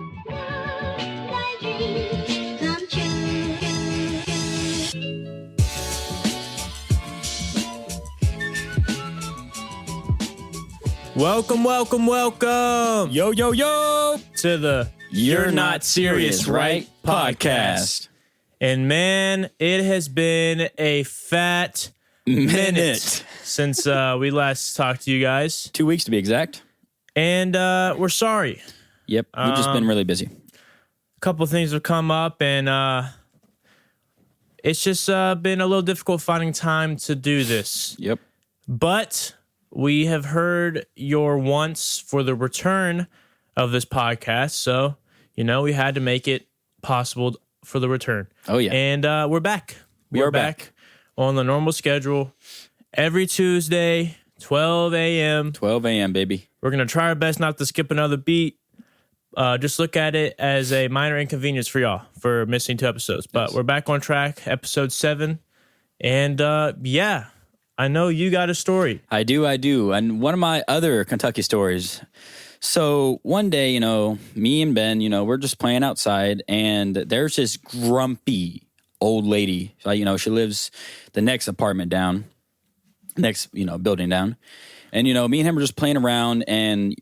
My dreams come true. Welcome. Yo, yo, yo! To the You're Not Serious, Right? podcast. And man, it has been a fat minute since we last talked to you guys. 2 weeks to be exact. And we're sorry. Yep, we've just been really busy. A couple of things have come up, and it's just been a little difficult finding time to do this. Yep. But we have heard your wants for the return of this podcast. So, we had to make it possible for the return. Oh, yeah. And we're back. We are back on the normal schedule every Tuesday, 12 a.m. 12 a.m., baby. We're going to try our best not to skip another beat. Just look at it as a minor inconvenience for y'all for missing 2 episodes. But we're back on track, episode 7. And yeah, I know you got a story. I do. And one of my other Kentucky stories. So one day, me and Ben, we're just playing outside, and there's this grumpy old lady. She lives the next apartment down, next, building down. And, me and him were just playing around, and,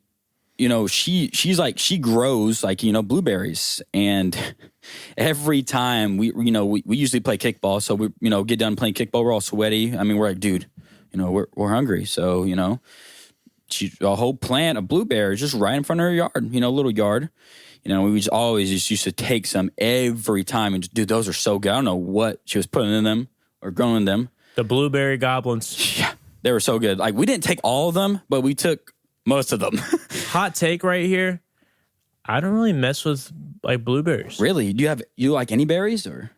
she grows blueberries. And every time we usually play kickball. So we, get done playing kickball. We're all sweaty. I mean, we're like, dude, we're hungry. So, a whole plant of blueberries just right in front of her yard, little yard. We just used to take some every time. And dude, those are so good. I don't know what she was putting in them or growing them. The blueberry goblins. Yeah, they were so good. Like, we didn't take all of them, but we took most of them. Hot take right here. I don't really mess with blueberries. Really? Do you like any berries, or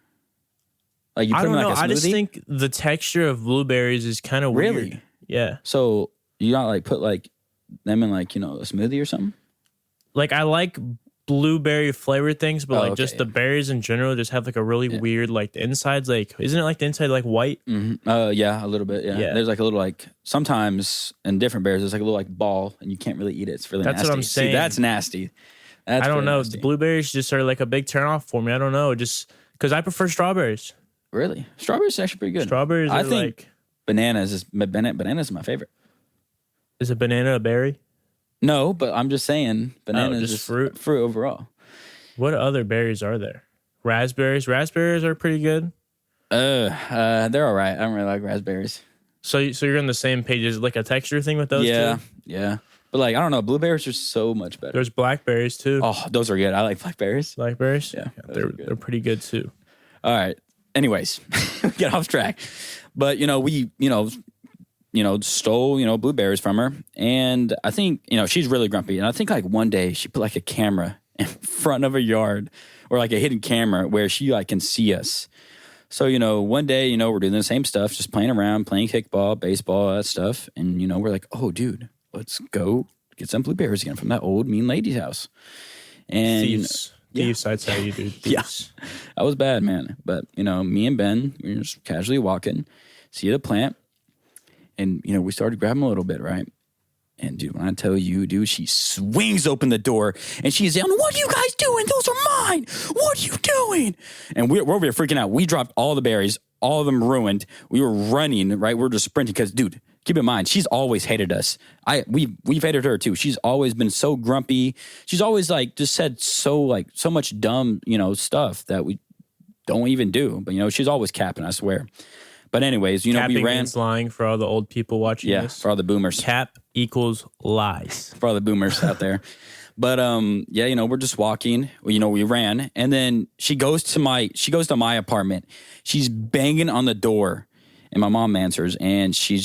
like you put I don't them in know. like a smoothie? I just think the texture of blueberries is kind of weird. Really? Yeah. So you not put them in a smoothie or something? I like blueberry flavored things, but okay, the berries in general just have a really weird the inside's isn't it the inside white? Mm-hmm. Yeah, a little bit. Yeah. There's a little sometimes in different berries there's a little ball, and you can't really eat it. It's really nasty. That's what I'm saying. See, that's nasty. That's I don't really know. nasty. Blueberries just are a big turn off for me. I don't know. Just because I prefer strawberries. Really, strawberries are actually pretty good. Strawberries. I think bananas is my favorite. Is a banana a berry? No, but I'm just saying bananas just is fruit. Fruit overall. What other berries are there? Raspberries. Raspberries are pretty good. They're all right. I don't really like raspberries. So you're on the same page. Is it a texture thing with those Yeah, two? yeah. But I don't know. Blueberries are so much better. There's blackberries too. Oh, those are good. I like blackberries. Blackberries? Yeah, they're pretty good too. All right. Anyways, get off track. But we stole blueberries from her, and I think she's really grumpy. And I think one day she put a camera in front of a yard, or a hidden camera where she can see us. So one day we're doing the same stuff, just playing around, playing kickball, baseball, all that stuff, and we're like, oh dude, let's go get some blueberries again from that old mean lady's house. And Thieves. Thieves, I'd say you do. Thieves. Yeah, that was bad, man. But me and Ben, we were just casually walking, see the plant, and we started grabbing a little bit, right? And dude, when I tell you, dude, she swings open the door and she's yelling, "What are you guys doing? Those are mine. What are you doing?" And we're over here freaking out. We dropped all the berries, all of them ruined. We were running, right? We're just sprinting because, dude, keep in mind, she's always hated us. We've hated her too. She's always been so grumpy. She's always just said so much dumb, stuff that we don't even do. But she's always capping, I swear. But anyways, Capping we ran. means lying for all the old people watching this. For all the boomers. Cap equals lies. For all the boomers out there. But we're just walking. We ran, and then she goes to my apartment. She's banging on the door, and my mom answers, and she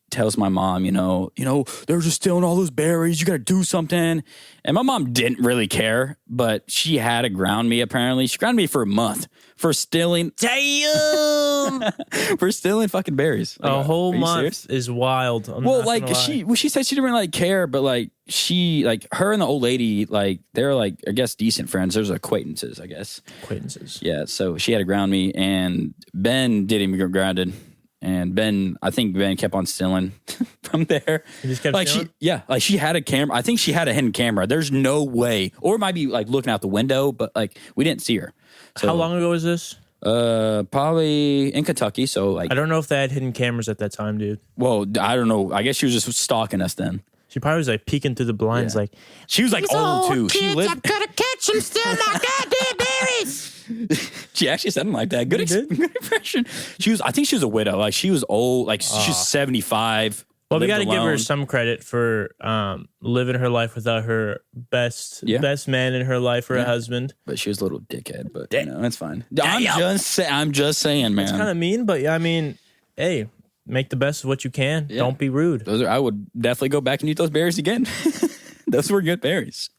tells my mom, they're just stealing all those berries. You got to do something. And my mom didn't really care, but she had to ground me. Apparently, she grounded me for a month for stealing. Damn. For stealing fucking berries. A whole are you month serious? is wild. I'm Well, not gonna lie. she said she didn't really care, but her and the old lady, they're I guess decent friends. There's acquaintances, I guess. Acquaintances. Yeah, so she had to ground me, and Ben didn't even get grounded. And I think Ben kept on stealing from there. He just kept like stealing? she had a camera. I think she had a hidden camera. There's no way, or it might be like looking out the window, but like we didn't see her. So, How long ago was this? Probably in Kentucky. So like, I don't know if they had hidden cameras at that time, dude. well, I don't know. I guess she was just stalking us then. She probably was like peeking through the blinds, Yeah. like, She was like old too. She lived. gotta catch him still, my goddamn berries. She actually said them like that. Good, did? good impression. I think she was a widow. Like she was old. Like she's 75. Well, we lived got to give her alone. some credit for living her life without her best man in her life, her husband. But she was a little dickhead. But you know, that's fine. I'm just saying, man. It's kind of mean, but I mean, hey, make the best of what you can. Yeah. Don't be rude. I would definitely go back and eat those berries again. Those were good berries.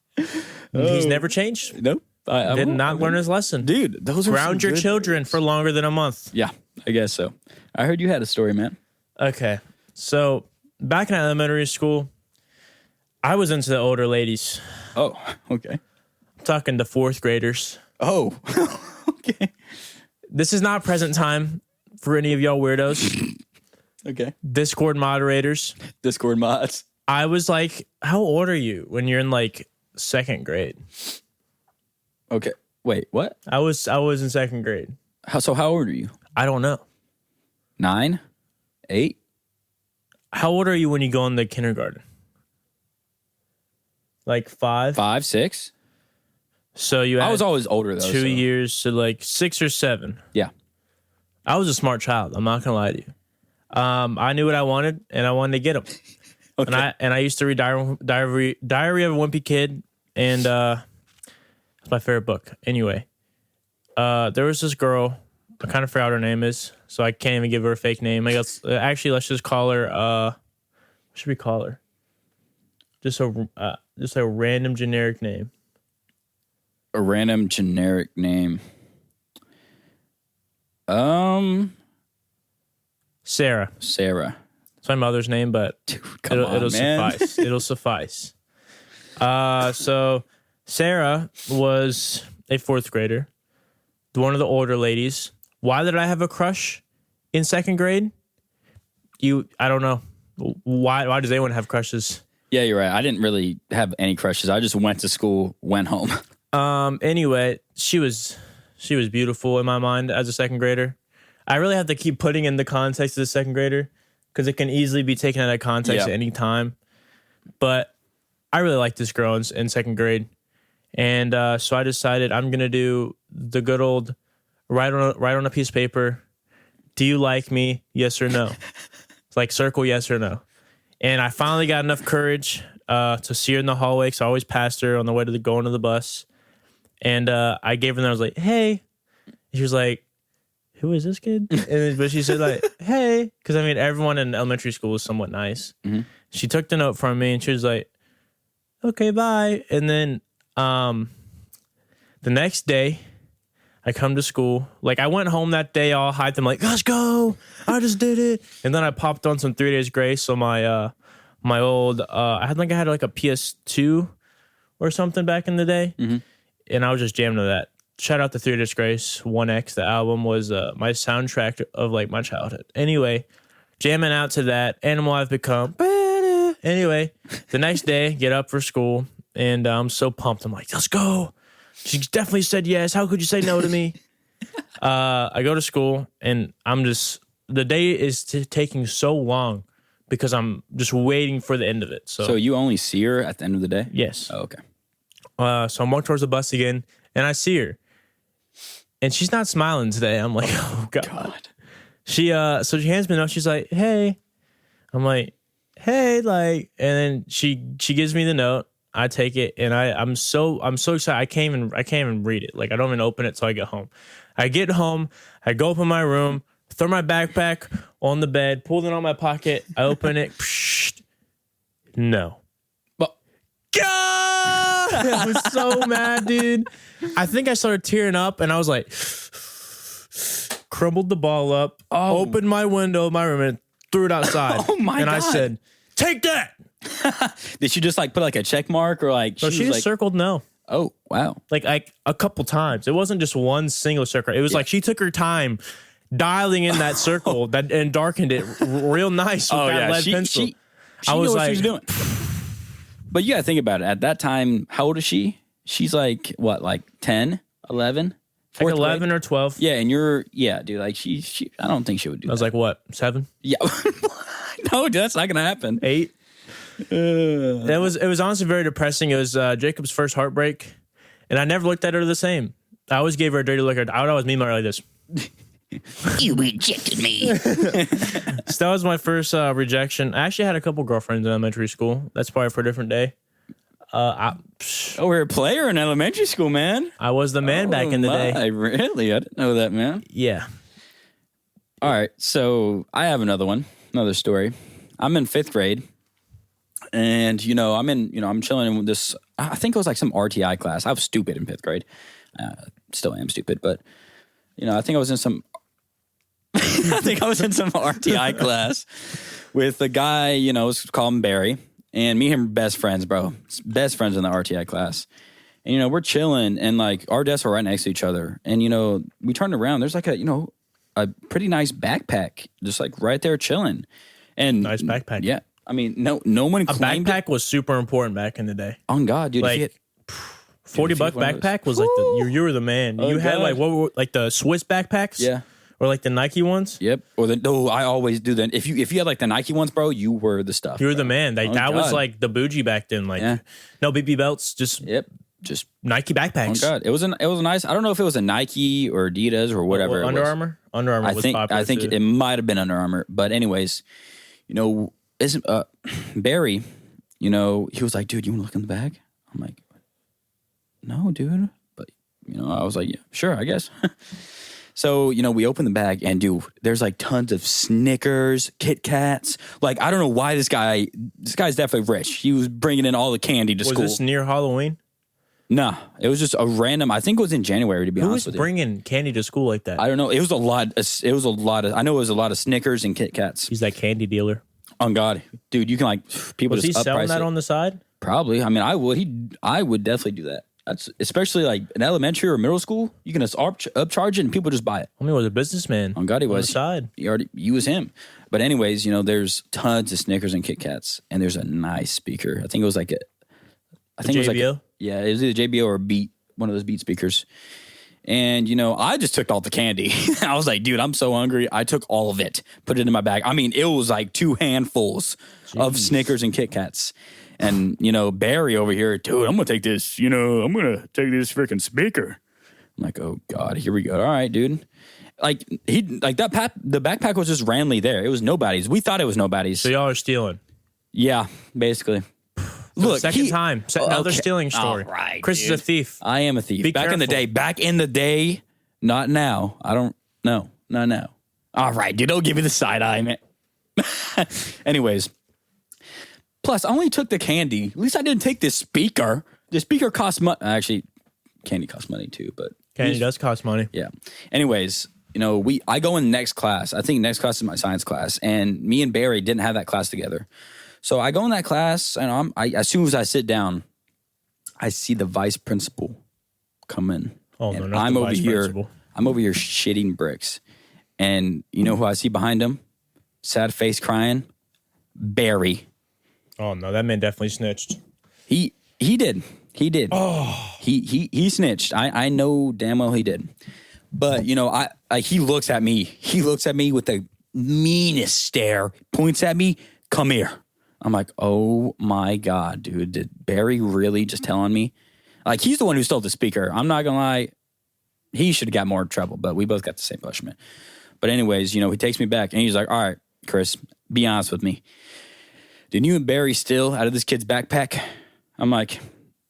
He's never changed. Nope. I Did won't. not learn his lesson. Dude, those are Ground some your good children for longer than a month. Yeah, I guess so. I heard you had a story, man. Okay. So back in elementary school, I was into the older ladies. Oh, okay. I'm talking to fourth graders. Oh, okay. This is not present time for any of y'all weirdos. Okay. Discord moderators. Discord mods. I was like, how old are you when you're in like second grade? Okay. Wait, what? I was in second grade. How old are you? I don't know. 9? 8? How old are you when you go into kindergarten? Like 5? 5, 6? So you had I was always older though. 2 so- years, so like 6 or 7. Yeah. I was a smart child. I'm not gonna lie to you. I knew what I wanted, and I wanted to get them. Okay. And I used to read Diary of a Wimpy Kid, and it's my favorite book. Anyway, there was this girl. I kind of forgot what her name is, so I can't even give her a fake name. I guess actually, let's just call her. What should we call her? Just a random generic name. A random generic name. Sarah. Sarah. It's my mother's name, but Dude, come on, it'll man. suffice. It'll suffice. So Sarah was a fourth grader, one of the older ladies. Why did I have a crush in second grade? I don't know. Why does anyone have crushes? Yeah, you're right. I didn't really have any crushes. I just went to school, went home. Anyway, she was beautiful in my mind as a second grader. I really have to keep putting in the context of the second grader because it can easily be taken out of context Yeah. at any time. But I really liked this girl in second grade. And so I decided I'm going to do the good old write on a piece of paper. Do you like me? Yes or no? It's like circle yes or no. And I finally got enough courage to see her in the hallway because I always passed her on the way to going to the bus. And I gave her and I was like, hey. And she was like, who is this kid? But she said like, hey. Because I mean, everyone in elementary school was somewhat nice. Mhm. She took the note from me and she was like, okay, bye. And then the next day, I come to school. Like I went home that day all hyped. I'm like, let's go. I just did it. And then I popped on some 3 Days Grace. So my my old I had like a PS2 or something back in the day. Mhm. And I was just jamming to that. Shout out to 3 Days Grace. 1X, the album was my soundtrack of like my childhood. Anyway, jamming out to that. Animal I've Become. Anyway, the next day, get up for school. And I'm so pumped. I'm like, let's go. She definitely said yes. How could you say no to me? I go to school and the day is taking so long because I'm just waiting for the end of it. So you only see her at the end of the day? Yes. Oh, okay. So I'm walking towards the bus again and I see her and she's not smiling today. I'm like, oh God. So she hands me a note. She's like, hey. I'm like, hey, like, and then she gives me the note. I take it and I'm so excited. I can't even read it. Like I don't even open it till I get home. I get home, I go up in my room, throw my backpack on the bed, pull it on my pocket, I open it. Psh, no. Well, God! I was so mad, dude. I think I started tearing up and I was like, crumbled the ball up, opened my window of my room and threw it outside. Oh my And I God. said, take that. did she just like put like a check mark or like So she was just like, circled no. oh wow. Like a couple times. It wasn't just one single circle. It was like she took her time dialing in that circle that and darkened it real nice with that lead pencil. She I knew was what like, she was doing. But you gotta think about it. At that time, how old is she? She's like what, like 10, 11? like 11 or 12. Yeah, and dude, like she I don't think she would do I was like, what, 7? yeah. No, dude, that's not gonna happen. 8? It was honestly very depressing. It was Jacob's first heartbreak, and I never looked at her the same. I always gave her a dirty look. I would always meet her like this. You rejected me. So that was my first rejection. I actually had a couple girlfriends in elementary school. That's probably for a different day. Oh, we're a player in elementary school, man. I was the man back in the day. Really? I didn't know that, man. Yeah. All right, so I have another story. I'm in 5th grade, and I'm chilling in this. I think it was like some RTI class. I was stupid in 5th grade. Still am stupid, but I think I was in some. I think I was in some RTI class with a guy. Let's call him Barry, and me and him are best friends, bro. Best friends in the RTI class. And we're chilling, and like our desks are right next to each other, and we turned around. There's like a pretty nice backpack just like right there chilling. And Nice backpack. Yeah. I mean, no one A claimed backpack was super important back in the day. On God, dude. Like, if $40 one of those. backpack was like you were the man. Oh, You had God. like what were like the Swiss backpacks? Yeah. Or like the Nike ones? Yep. Or I always do that. If you had like the Nike ones, bro, you were the stuff. You were the man. Like, Oh, that was God. like the bougie back then. Like, Yeah. no BB belts, just Yep. Just Nike oh backpacks. God, it was a nice. I don't know if it was a Nike or Adidas or whatever. Under it was. Armour? Under Armour was popular. I think too. it might have been Under Armour. But anyways, isn't Barry? He was like, dude, you want to look in the bag? I'm like, no, dude. But I was like, yeah, sure, I guess. So, we open the bag and dude, there's like tons of Snickers, Kit Kats. Like, I don't know why this guy's definitely rich. He was bringing in all the candy to was school. this near Halloween? Nah, it was just a random, I think it was in January, to be Who honest was with you. bringing candy to school like that? I don't know. It was a lot. I know it was a lot of Snickers and Kit Kats. He's that candy dealer. On God, dude, you can like people Was he just selling upprice that it. on the side? Probably. I mean, I would. I would definitely do that. That's especially like in elementary or middle school. You can just upcharge it and people just buy it. I mean, he was a businessman. On God, he on was. the side. You was him. But anyways, there's tons of Snickers and Kit Kats, and there's a nice speaker. I think it was like it was like JBL? yeah, it was either JBL or Beat, one of those Beat speakers. And I just took all the candy. I was like, dude, I'm so hungry. I took all of it, put it in my bag. I mean, it was like 2 handfuls of Snickers and Kit Kats. And Barry over here, dude, I'm gonna take this. I'm gonna take this freaking speaker. I'm like, oh God, here we go. All right, dude. Like the backpack was just randomly there. It was nobody's. We thought it was nobody's. So y'all are stealing. Yeah, basically. Look, Second time. Another Okay. stealing story. All right, Chris is a dude. thief. I am a thief. Be Back in the day, not now. I don't know. Not now. All right, dude, don't give me the side eye, man. Anyways. Plus, I only took the candy. At least I didn't take this speaker. The speaker cost money. Actually, candy costs money too, but Candy does cost money. yeah. Anyways, I go in next class. I think next class is my science class, and me and Barry didn't have that class together. So I go in that class, and as soon as I sit down, I see the vice principal come in. Oh, no, and not I'm the over vice here. principal. I'm over here shitting bricks, and you know who I see behind him? Sad face, crying. Barry. Oh, no, that man definitely snitched. He did. He did. Oh. He snitched. I know damn well he did. But he looks at me. He looks at me with the meanest stare. Points at me. Come here. I'm like, oh my God, dude. Did Barry really just tell on me? Like, he's the one who stole the speaker. I'm not gonna lie. He should have got more trouble, but we both got the same punishment. But anyways, he takes me back and he's like, all right, Chris, be honest with me. Did you and Barry steal out of this kid's backpack? I'm like,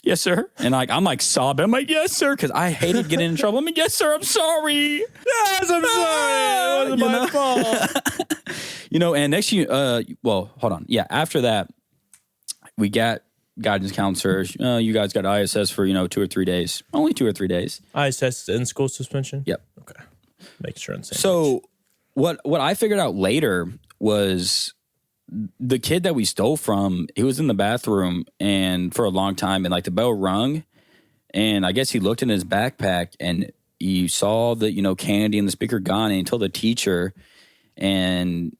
yes, sir. And I'm like sobbing. I'm like, yes, sir. Because I hated getting in trouble. I'm like, yes, sir. I'm sorry. Yes, I'm sorry. It wasn't my fault. And next year, well, hold on. Yeah, after that, we got guidance counselors. You guys got ISS for, 2 or 3 days. Only 2 or 3 days. ISS in school suspension? Yep. Okay. Make sure I'm saying. So what I figured out later was the kid that we stole from, he was in the bathroom and for a long time, and like the bell rung, and I guess he looked in his backpack and you saw the, candy and the speaker gone, and you told the teacher, and,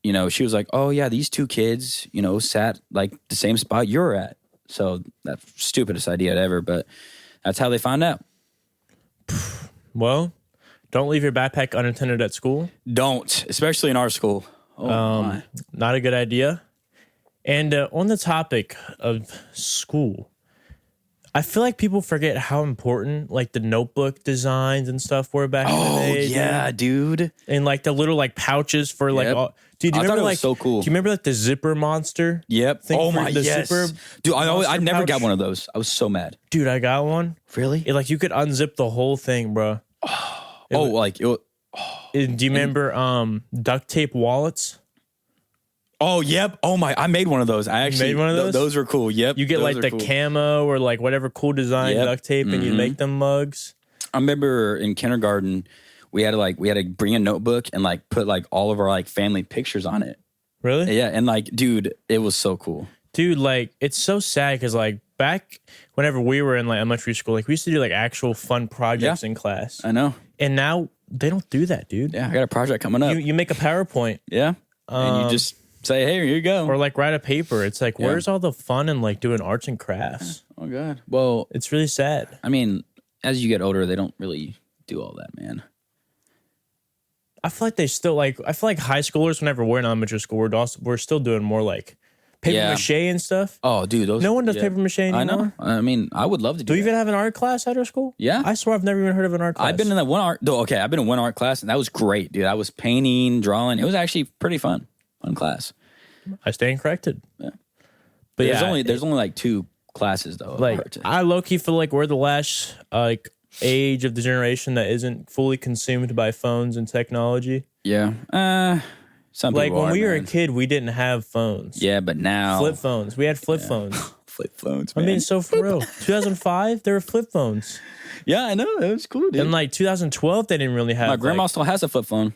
she was like, oh, yeah, these two kids, sat like the same spot you're at. So that's stupidest idea ever, but that's how they found out. Well, don't leave your backpack unattended at school. Don't, especially in our school. Oh, my. Not a good idea. And on the topic of school, I feel like people forget how important like the notebook designs and stuff were back in the day. Oh, yeah, dude. And like the little like pouches for like Yep. all. Dude, do you I thought remember it was like so cool. Do you remember like the zipper monster? Yep. Thing Oh, for my, the yes. zipper Dude, I monster never got pouch? one of those. I was so mad. Dude, I got one. Really? Like you could unzip the whole thing, bro. Do you remember duct tape wallets? Oh, yep. Oh, my. I made one of those. I actually made one of those? Those were cool. Yep. You get those like are the cool. camo or like whatever cool design Yep. duct tape, and you make them mugs. I remember in kindergarten, we had to bring a notebook and like put like all of our like family pictures on it. Really? Yeah. And like, dude, it was so cool. Dude, like it's so sad because like back whenever we were in like elementary school, like we used to do like actual fun projects in class, I know. and now they don't do that, dude. Yeah. I got a project coming up. You make a PowerPoint yeah. And you just say, hey, here you go. or like write a paper. It's like where's all the fun in like doing arts and crafts? Oh, God. Well, It's really sad. I mean, as you get older, they don't really do all that, man. I feel like they still like. I feel like high schoolers, whenever we're in elementary school, we're still doing more like paper Yeah. mache and stuff. Oh, dude. No one does paper mache anymore. I know. I mean, I would love to Do do you that. even have an art class at our school? Yeah. I swear I've never even heard of an art class. I've been in that one art. Okay, I've been in one art class, and that was great, dude. I was painting, drawing. It was actually pretty fun. Fun class. I stand corrected. Yeah. But There's yeah, only like 2 classes though. of like art. I low key feel like we're the last like age of the generation that isn't fully consumed by phones and technology. Yeah. Some Like people when are, we were a man. kid, we didn't have phones. Yeah, but now Flip phones. We had flip phones. flip phones. I Man. mean, so for real. 2005, there were flip phones. yeah, I know it was cool, dude. And like 2012, they didn't really have. My grandma like, still has a flip phone.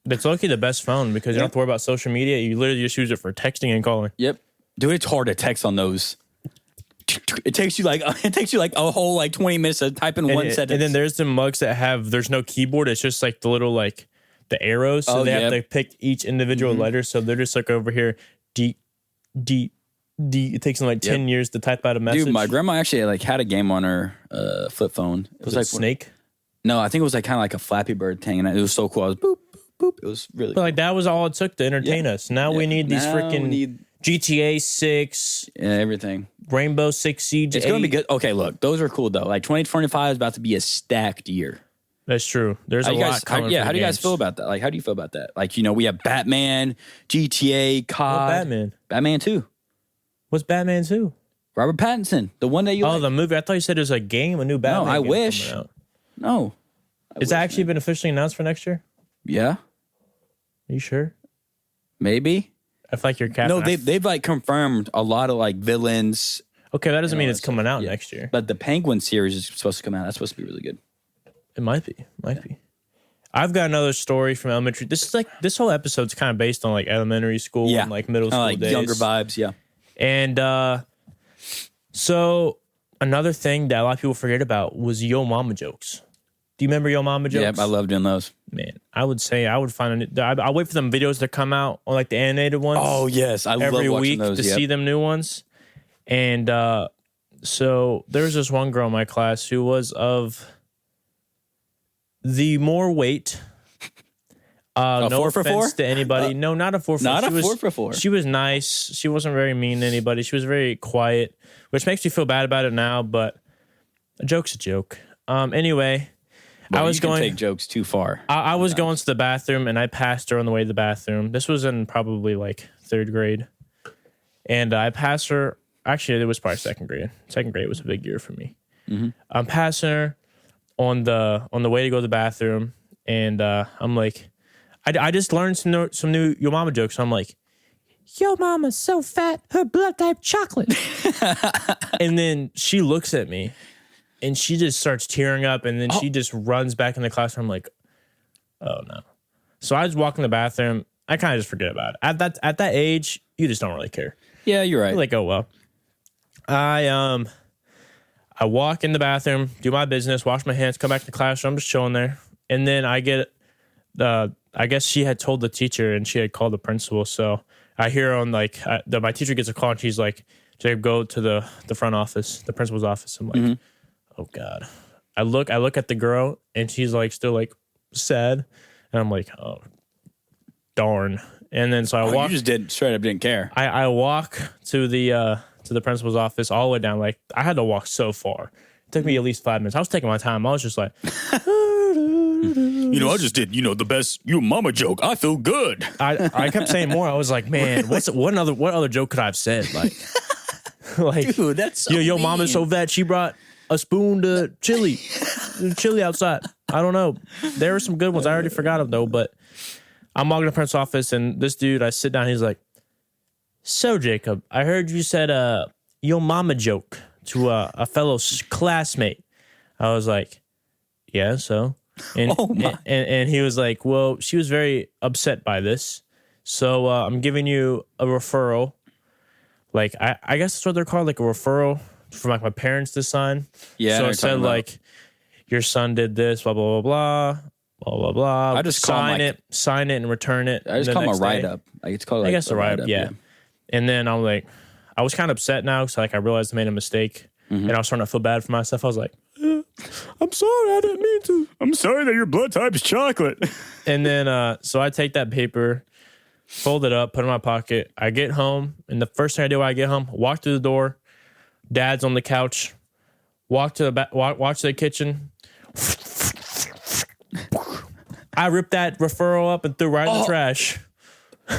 that's lucky the best phone because you don't have to worry about social media. You literally just use it for texting and calling. Yep, dude, it's hard to text on those. It takes you like a whole like 20 minutes to type in one sentence. And then there's the mugs that there's no keyboard. It's just like the little like the arrows. So Oh, they yep. have to pick each individual letter. So they're just like over here, D. It takes them like 10 years to type out a message. Dude, my grandma actually like had a game on her flip phone. It was like it Snake? No, I think it was like kind of like a Flappy Bird thing, and it was so cool. I was boop boop boop. It was really But like that was all it took to entertain us. Now we need these Now we freaking need- GTA 6, everything. Rainbow Six Siege. It's gonna 8. be good. Okay, look, those are cool though. Like 2025 is about to be a stacked year. That's true. There's How a you lot guys, coming. how for do you guys games. feel about that? Like, how do you feel about that? Like, we have Batman, GTA, COD. Batman? Batman 2. What's Batman 2? Robert Pattinson, the one that you Oh, like. the movie. I thought you said it was a game, a new Batman. I game wish. coming out. No. It's actually been officially announced for next year. Yeah, Are you sure? maybe. I feel like you're capping. No, they've like confirmed a lot of like villains, Okay, that doesn't mean all it's that coming stuff. out Yeah. next year. but the Penguin series is supposed to come out. That's supposed to be really good. It might be. Might be. I've got another story from elementary. This whole episode's kind of based on like elementary school and like middle school like days. younger vibes. Yeah. And so another thing that a lot of people forget about was Yo Mama jokes. Do you remember Yo Mama jokes? Yep, I love doing those. Man, I would say I would find I'll wait for them videos to come out on like the animated ones. Oh yes, I every love week watching those. to Yep. see them new ones. And so there was this one girl in my class who was of the more weight. No 4 for offense 4? to anybody. No, not a 4 for 4. Not She a was- 4 for 4. She was nice. She wasn't very mean to anybody. She was very quiet, which makes me feel bad about it now, but a joke's a joke. Anyway, But I was you can going take jokes too far. I was going to the bathroom and I passed her on the way to the bathroom. This was in probably like 3rd grade. And I passed her. Actually, it was probably 2nd grade. 2nd grade was a big year for me. I'm passing her on the way to go to the bathroom. And I'm like, I just learned some new Yo Mama jokes. So I'm like, Yo Mama's so fat, her blood type chocolate. And then she looks at me and she just starts tearing up. And then she just runs back in the classroom. I'm like, oh no. So I just walk in the bathroom. I kind of just forget about it. At that age, you just don't really care. Yeah, you're right. You're like, oh well. I I walk in the bathroom, do my business, wash my hands, come back to the classroom, I'm just chilling there. And then I get I guess she had told the teacher and she had called the principal. So I hear on like my teacher gets a call and she's like, Jacob, go to the front office, the principal's office. I'm like, oh God. I look at the girl and she's like still like sad. And I'm like, oh darn. And then so I walk. You just didn't care. I walk to the principal's office all the way down. Like I had to walk so far. It took me at least 5 minutes. I was taking my time. I was just like, I just did, the best mama joke. I feel good. I kept saying more. I was like, man, what other joke could I have said? Like, Dude, that's so yo, mean. mama's so fat she brought a spoon to chili outside. I don't know. There were some good ones. I already forgot them though. But I'm walking to the principal's office and this dude, I sit down. He's like, so Jacob, I heard you said yo mama joke to a fellow classmate. I was like, yeah, so. And, and he was like, well, she was very upset by this. So I'm giving you a referral. Like, I guess that's what they're called, like a referral for like my parents to sign. Yeah. So it said like, your son did this, blah, blah, blah, blah, blah, blah, blah. I just sign it and return it. I just call them a write-up. Like, it's called like I guess a write-up, yeah. And then I'm like, I was kind of upset now because like I realized I made a mistake. And I was starting to feel bad for myself. I was like, I'm sorry, I didn't mean to. I'm sorry that your blood type is chocolate. And then, so I take that paper, fold it up, put it in my pocket. I get home, and the first thing I do when I get home, walk through the door. Dad's on the couch. Walk to the back. Watch the kitchen. I ripped that referral up and threw right in the trash.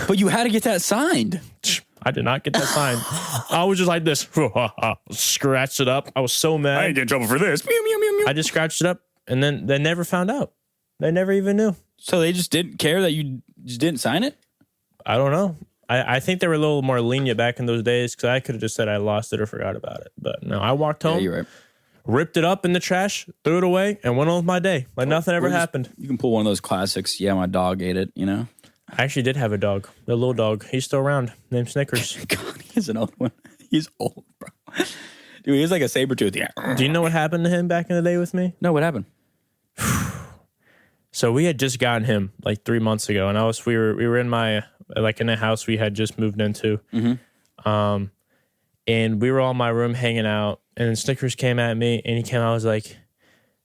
But you had to get that signed. I did not get that signed. I was just like this, scratched it up. I was so mad. I didn't get in trouble for this. Meow, meow, meow, meow. I just scratched it up, and then they never found out. They never even knew. So they just didn't care that you just didn't sign it? I don't know. I think they were a little more lenient back in those days because I could have just said I lost it or forgot about it. But no, I walked home, you're right. ripped it up in the trash, threw it away, and went on with my day. Like nothing ever happened. You can pull one of those classics. Yeah, my dog ate it, I actually did have a dog, a little dog. He's still around, named Snickers. God, he's an old one. He's old, bro. Dude, he's like a saber tooth. Yeah. Do you know what happened to him back in the day with me? No, what happened? So we had just gotten him like 3 months ago, and we were in in a house we had just moved into, and we were all in my room hanging out, and then Snickers came at me, and he came out, I was like,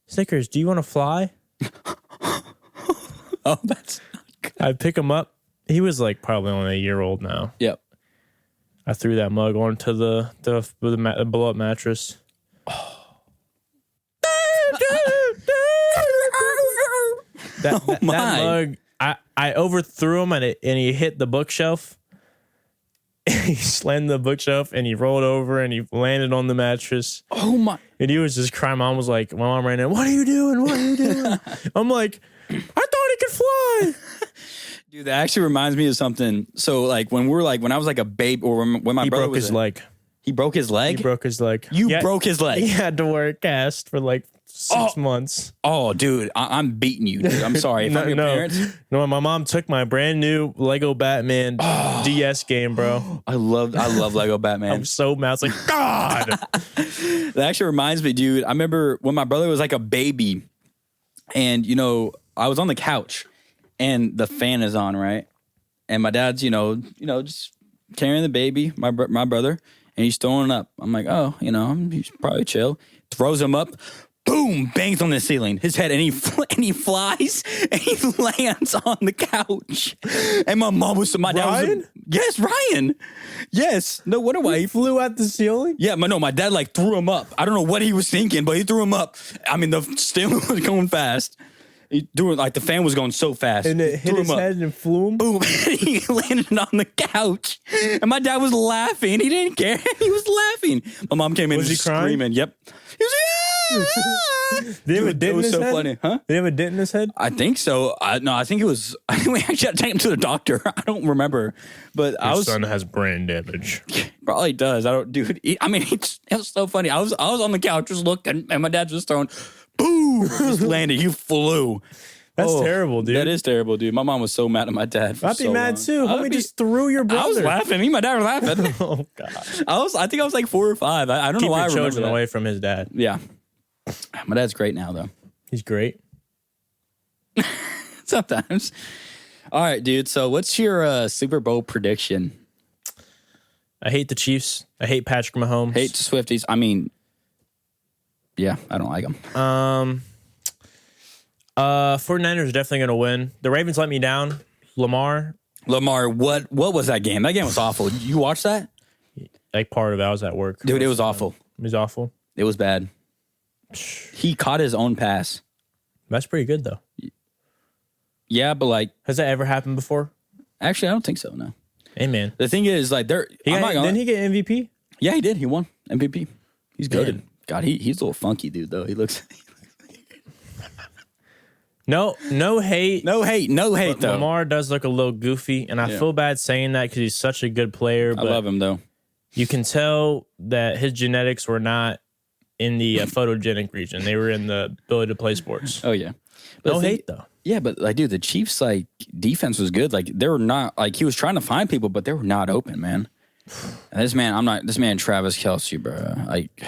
Snickers, do you want to fly? Oh, that's not good. I pick him up. He was like probably only a year old now. Yep. I threw that mug onto the blow up mattress. That mug, I overthrew him and he hit the bookshelf. He slammed the bookshelf and he rolled over and he landed on the mattress. Oh my! And he was just crying. My mom ran in. What are you doing? What are you doing? I'm like, I thought he could fly. Dude, that actually reminds me of something. So like when I was like a babe, or when my He brother broke was his leg. He broke his leg. He broke his leg. You broke his leg. He had to wear a cast for like 6 months. Oh, dude, I'm beating you. Dude. I'm sorry. If I'm your parents. No, my mom took my brand new Lego Batman DS game, bro. I love Lego Batman. I'm so mad. It's like, God. That actually reminds me, dude. I remember when my brother was like a baby, and I was on the couch, and the fan is on, right? And my dad's, just carrying the baby, my brother, and he's throwing up. I'm like, oh, he's probably chill. Throws him up. Boom! Bangs on the ceiling. His head, and he flies, and he lands on the couch. And my dad was. Yes, Ryan. Yes. No wonder why He flew at the ceiling? Yeah, my dad like threw him up. I don't know what he was thinking, but he threw him up. I mean, the ceiling was going fast. He threw it like the fan was going so fast. And it hit his head and flew him? Boom! He landed on the couch, and my dad was laughing. He didn't care. He was laughing. My mom came in Was he screaming. crying? Yep. He was like, Did he have a dent in his so head? funny, huh? Did he have a dent in his head? I think so. No, I think it was. I think we actually had to take him to the doctor. I don't remember, but Your son has brain damage. probably does. I don't, dude. It was so funny. I was on the couch just looking, and my dad just throwing, boom, just landed. He flew. That's terrible, dude. That is terrible, dude. My mom was so mad at my dad. For I'd be so mad long. too. Homie just threw your brother. I was laughing. Me and my dad were laughing. Oh god. I think I was like 4 or 5. I don't Keep know why I your remember children that. away from his dad. Yeah. My dad's great now, though. He's great. Sometimes. All right, dude. So what's your Super Bowl prediction? I hate the Chiefs. I hate Patrick Mahomes. Hate the Swifties. I mean, yeah, I don't like them. 49ers are definitely going to win. The Ravens let me down. Lamar, what was that game? That game was awful. You watch that? like part of it, I was at work. Dude, it was awful. It was awful. It was bad. He caught his own pass. That's pretty good though. Yeah, but like, Has that ever happened before? actually, I don't think so, no. Hey man, The thing is, like, didn't he get MVP? Yeah, he did. He won MVP. He's good. Man. God, he's a little funky, dude, though. He looks... No hate. No hate, though. Lamar does look a little goofy, and I Yeah. feel bad saying that because he's such a good player. I But love him, though. you can tell that his genetics were not in the photogenic region. They were in the ability to play sports. Oh, yeah. No hate though. Yeah, but like, dude, the Chiefs like defense was good. Like, they were not like he was trying to find people, but they were not open, man. And this man, Travis Kelce, bro. Like,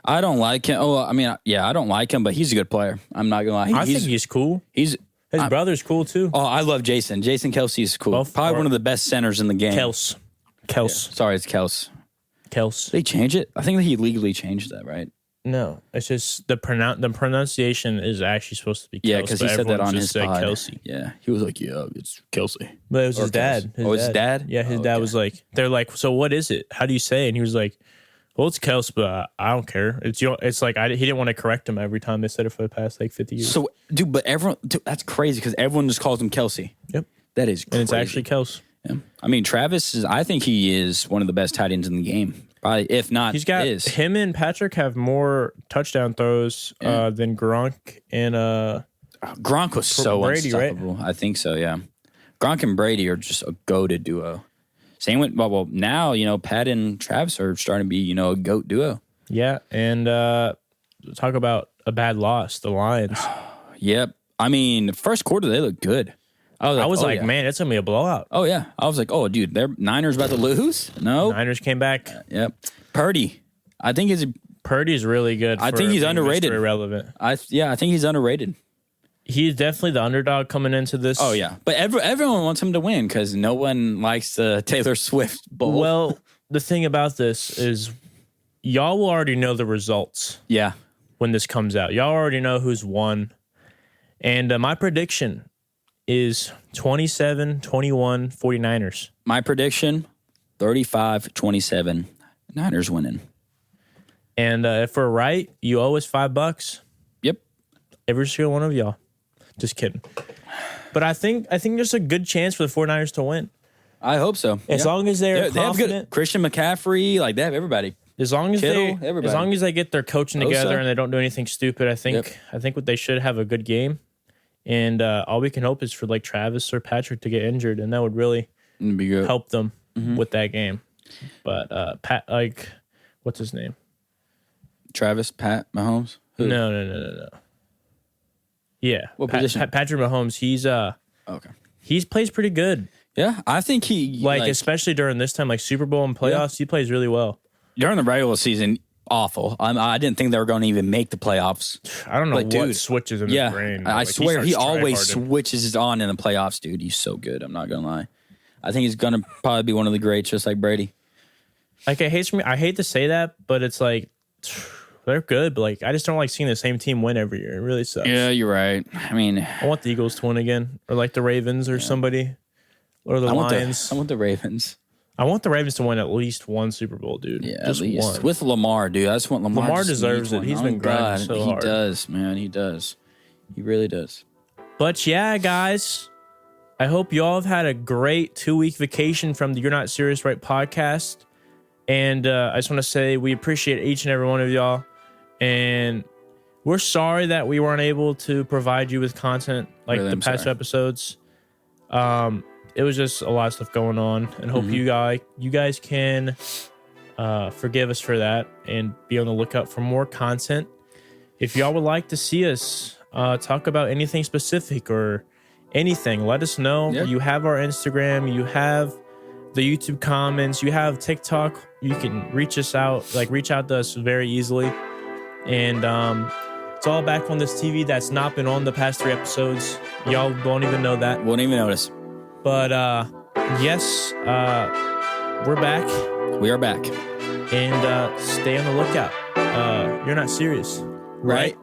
I don't like him. Oh, I mean, yeah, I don't like him, but he's a good player. I'm not gonna lie. I think he's cool. His brother's cool too. Oh, I love Jason. Jason Kelce is cool. Both Probably are- one of the best centers in the game. Kels. Sorry, it's Kels. Kels. Did they change it? I think that he legally changed that, right? No, it's just the pronunciation is actually supposed to be Kels. Yeah, because he but said that everyone on just his said pod. Kelsey. Yeah, he was like, "Yeah, it's Kelsey." But it was Or his dad. Kels. His dad? Yeah, his Oh, dad okay. was like, they're like, so what is it? How do you say it? And he was like, well, it's Kels, but I don't care. It's like he didn't want to correct him every time they said it for the past like 50 years. So, dude, but that's crazy because everyone just calls him Kelsey. Yep. That is crazy. And it's actually Kels. Yeah. I mean, I think he is one of the best tight ends in the game. Probably, if not, He's got is. him and Patrick have more touchdown throws than Gronk and Gronk was so Brady, right? unstoppable. I think so, yeah. Gronk and Brady are just a goated duo. Same with, well, now, Pat and Travis are starting to be, a GOAT duo. yeah, and talk about a bad loss, the Lions. Yep. I mean, the first quarter, they look good. I was oh, like, yeah. man, it's gonna be a blowout. Oh, yeah. I was like, oh, dude, they're Niners about to lose? No. Niners came back. Yep. Purdy. I think Purdy's really good. I think he's being underrated. Mr. Irrelevant. I think he's underrated. He's definitely the underdog coming into this. Oh, yeah. But everyone wants him to win because no one likes the Taylor Swift bowl. Well, the thing about this is y'all will already know the results yeah. when this comes out. Y'all already know who's won. And my prediction is 27-21 49ers. My prediction, 35-27. Niners winning. And if we're right, you owe us $5. Yep. Every single one of y'all. Just kidding. But I think there's a good chance for the 49ers to win. I hope so. As long as they're they have good confident. Christian McCaffrey, like they have everybody. As long as Kittle, everybody. they get their coaching Bosa. together and they don't do anything stupid, I think Yep. what they should have a good game. And all we can hope is for like Travis or Patrick to get injured, and that would really It'd be good. help them Mm-hmm. with that game. But what's his name? Travis, Pat Mahomes. Who? No. Yeah, What position? Patrick Mahomes. Okay. He plays pretty good. Yeah, I think he Like especially during this time, like Super Bowl and playoffs, he plays really well. during the regular season, awful. I didn't think they were going to even make the playoffs. I don't know Like, what dude, switches in Yeah, his brain. I Like, swear starts he always tryharding. switches it on in the playoffs, dude. He's so good. I'm not gonna lie. I think he's gonna probably be one of the greats, just like Brady. Like I hate to say that, but it's like they're good, but like I just don't like seeing the same team win every year. It really sucks. Yeah, you're right. I mean, I want the Eagles to win again, or like the Ravens or somebody, or the Lions. I want the Ravens. I want the Ravens to win at least one Super Bowl, dude. Yeah, just at least one. with Lamar, dude. I just want Lamar. Lamar just deserves needs it. one. He's Oh, been grinding God, so hard. He does, man. He does. He really does. But yeah, guys, I hope you all have had a great 2-week vacation from the You're Not Serious Right podcast. And I just want to say we appreciate each and every one of y'all. And we're sorry that we weren't able to provide you with content like Really, the I'm past sorry. episodes. It was just a lot of stuff going on, and hope Mm-hmm. you guys can forgive us for that and be on the lookout for more content. If y'all would like to see us talk about anything specific or anything. Let us know. Yeah. You have our Instagram, you have the YouTube comments, you have TikTok. You can reach us out, reach out to us very easily. And it's all back on this TV that's not been on the past 3 episodes. Y'all won't even know that. Won't even notice. But yes, we're back. We are back. And stay on the lookout. You're not serious, right?